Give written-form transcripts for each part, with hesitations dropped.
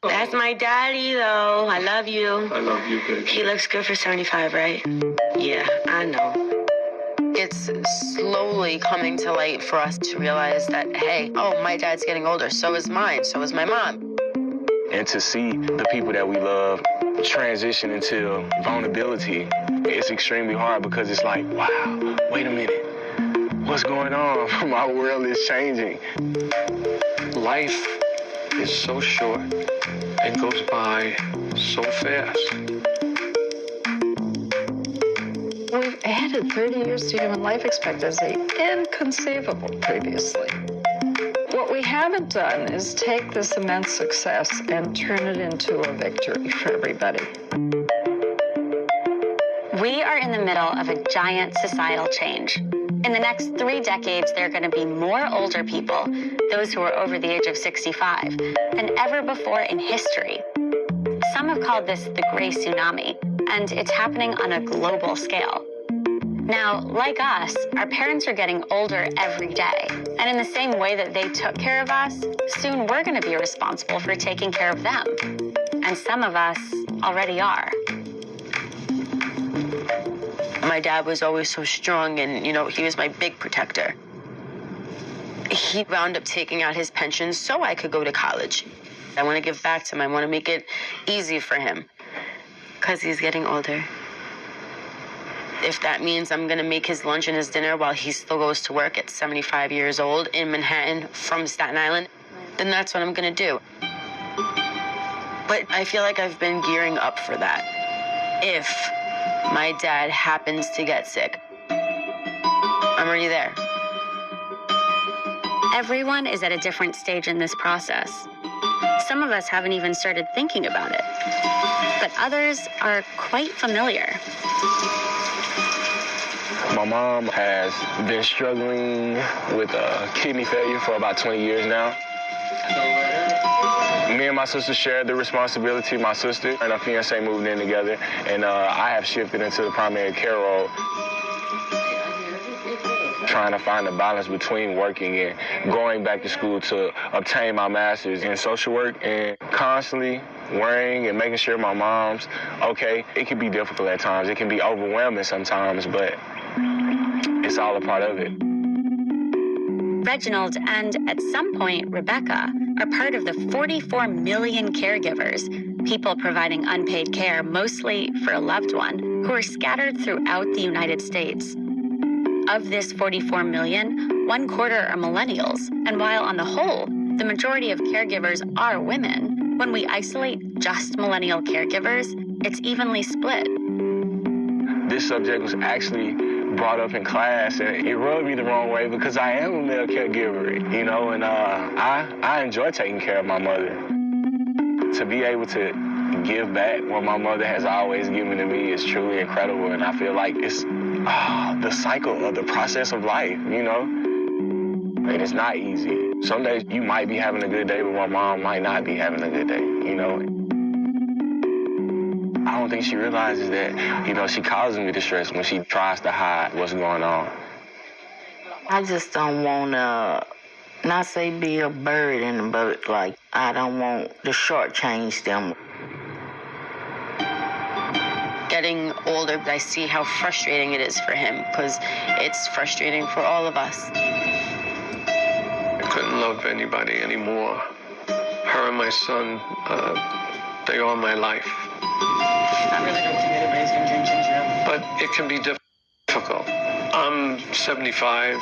That's my daddy, though. I love you. I love you, baby. He looks good for 75, right? Yeah, I know. It's slowly coming to light for us to realize that, hey, oh, my dad's getting older. So is mine. So is my mom. And to see the people that we love transition into vulnerability, it's extremely hard because it's like, wow, wait a minute. What's going on? My world is changing. Life is so short and goes by so fast. We've added 30 years to human life expectancy, inconceivable previously. What we haven't done is take this immense success and turn it into a victory for everybody. We are in the middle of a giant societal change. In the next 3 decades, there are going to be more older people, those who are over the age of 65, than ever before in history. Some have called this the Gray Tsunami, and it's happening on a global scale. Now, like us, our parents are getting older every day. And in the same way that they took care of us, soon we're going to be responsible for taking care of them. And some of us already are. My dad was always so strong, and, he was my big protector. He wound up taking out his pension so I could go to college. I want to give back to him. I want to make it easy for him because he's getting older. If that means I'm going to make his lunch and his dinner while he still goes to work at 75 years old in Manhattan from Staten Island, then that's what I'm going to do. But I feel like I've been gearing up for that. If my dad happens to get sick, I'm already there. Everyone is at a different stage in this process. Some of us haven't even started thinking about it, but others are quite familiar. My mom has been struggling with kidney failure for about 20 years now. Me and my sister shared the responsibility. My sister and her fiancé moved in together, and I have shifted into the primary care role, trying to find a balance between working and going back to school to obtain my master's in social work, and constantly worrying and making sure my mom's okay. It can be difficult at times. It can be overwhelming sometimes, but it's all a part of it. Reginald and, at some point, Rebecca are part of the 44 million caregivers, people providing unpaid care, mostly for a loved one, who are scattered throughout the United States. Of this 44 million, 1/4 are millennials, and while on the whole, the majority of caregivers are women, when we isolate just millennial caregivers, it's evenly split. This subject was actually brought up in class, and it rubbed me the wrong way because I am a male caregiver, and I enjoy taking care of my mother. To be able to give back what my mother has always given to me is truly incredible, and I feel like it's the cycle of the process of life, And it's not easy. Some days you might be having a good day, but my mom might not be having a good day, I don't think she realizes that, she causes me distress when she tries to hide what's going on. I just don't want to, not say be a burden, but I don't want to shortchange them. Getting older, I see how frustrating it is for him, because it's frustrating for all of us. I couldn't love anybody anymore. Her and my son, they are my life. I really don't think anybody's going to drink ginger ale. But it can be difficult. I'm 75,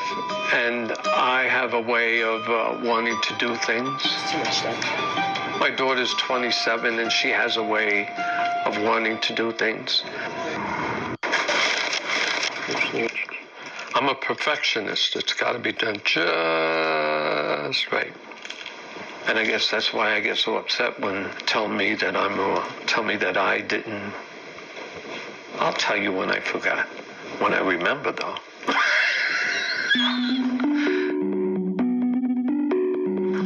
and I have a way of wanting to do things. It's too much stuff. My daughter's 27, and she has a way of wanting to do things. I'm a perfectionist. It's got to be done just right. And I guess that's why I get so upset when tell me that I didn't. I'll tell you when I forgot. When I remember, though.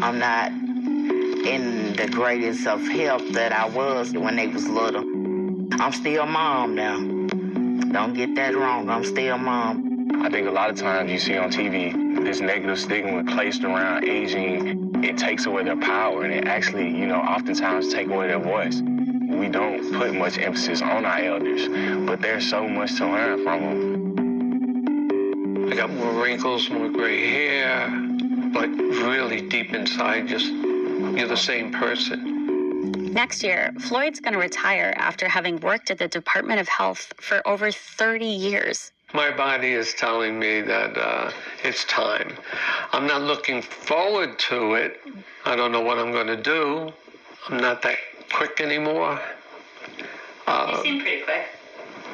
I'm not in the greatest of health that I was when they was little. I'm still mom now. Don't get that wrong. I'm still mom. I think a lot of times you see on TV this negative stigma placed around aging. It takes away their power, and it actually, oftentimes take away their voice. We don't put much emphasis on our elders, but there's so much to learn from them. I got more wrinkles, more gray hair, but really deep inside, you're the same person. Next year, Floyd's going to retire after having worked at the Department of Health for over 30 years. My body is telling me that it's time. I'm not looking forward to it. I don't know what I'm going to do. I'm not that quick anymore. You seem pretty quick.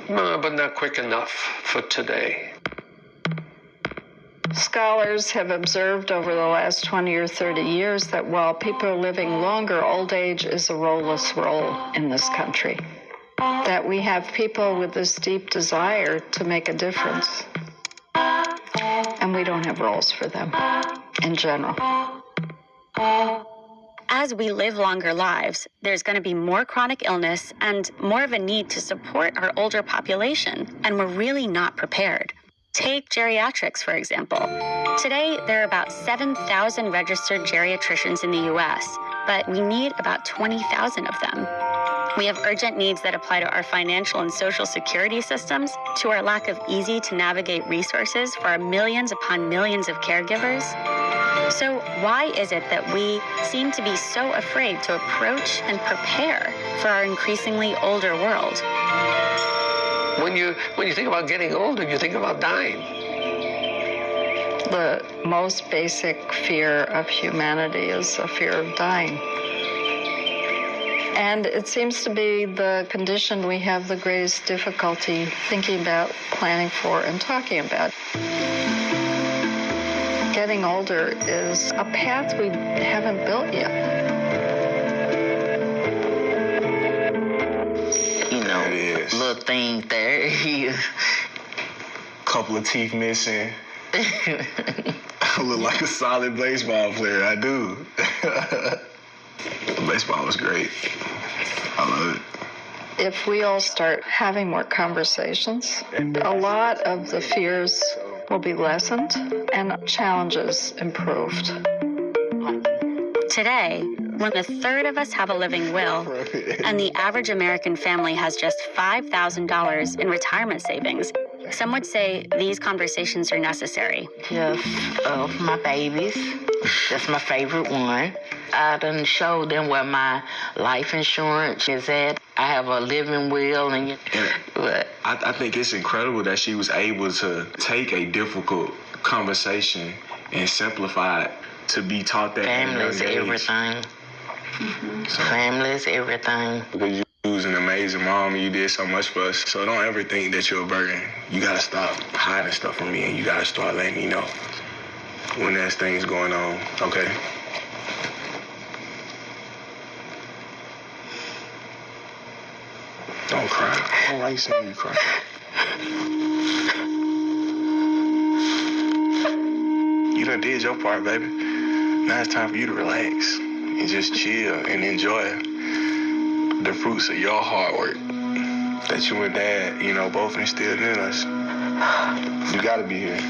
But not quick enough for today. Scholars have observed over the last 20 or 30 years that while people are living longer, old age is a role-less role in this country. That we have people with this deep desire to make a difference. And we don't have roles for them in general. As we live longer lives, there's going to be more chronic illness and more of a need to support our older population, and we're really not prepared. Take geriatrics, for example. Today, there are about 7,000 registered geriatricians in the U.S., but we need about 20,000 of them. We have urgent needs that apply to our financial and social security systems, to our lack of easy-to-navigate resources for our millions upon millions of caregivers. So why is it that we seem to be so afraid to approach and prepare for our increasingly older world? When you think about getting older, you think about dying. The most basic fear of humanity is a fear of dying. And it seems to be the condition we have the greatest difficulty thinking about, planning for, and talking about. Getting older is a path we haven't built yet. Little thing there. Couple of teeth missing. I look like a solid baseball player. I do. Baseball was great. I love it. If we all start having more conversations, a lot of the fears will be lessened and challenges improved. Today, when a third of us have a living will, and the average American family has just $5,000 in retirement savings, some would say these conversations are necessary. Just of my babies. That's my favorite one. I done showed them where my life insurance is at. I have a living will, but I think it's incredible that she was able to take a difficult conversation and simplify it to be taught that family is everything. Mm-hmm. So, family is everything. Because you was an amazing mom and you did so much for us. So don't ever think that you're a burden. You gotta stop hiding stuff from me, and you gotta start letting me know when there's things going on. Okay? Don't cry. I don't like seeing you cry. You done did your part, baby. Now it's time for you to relax and just chill and enjoy the fruits of your hard work that you and Dad, both instilled in us. You gotta be here.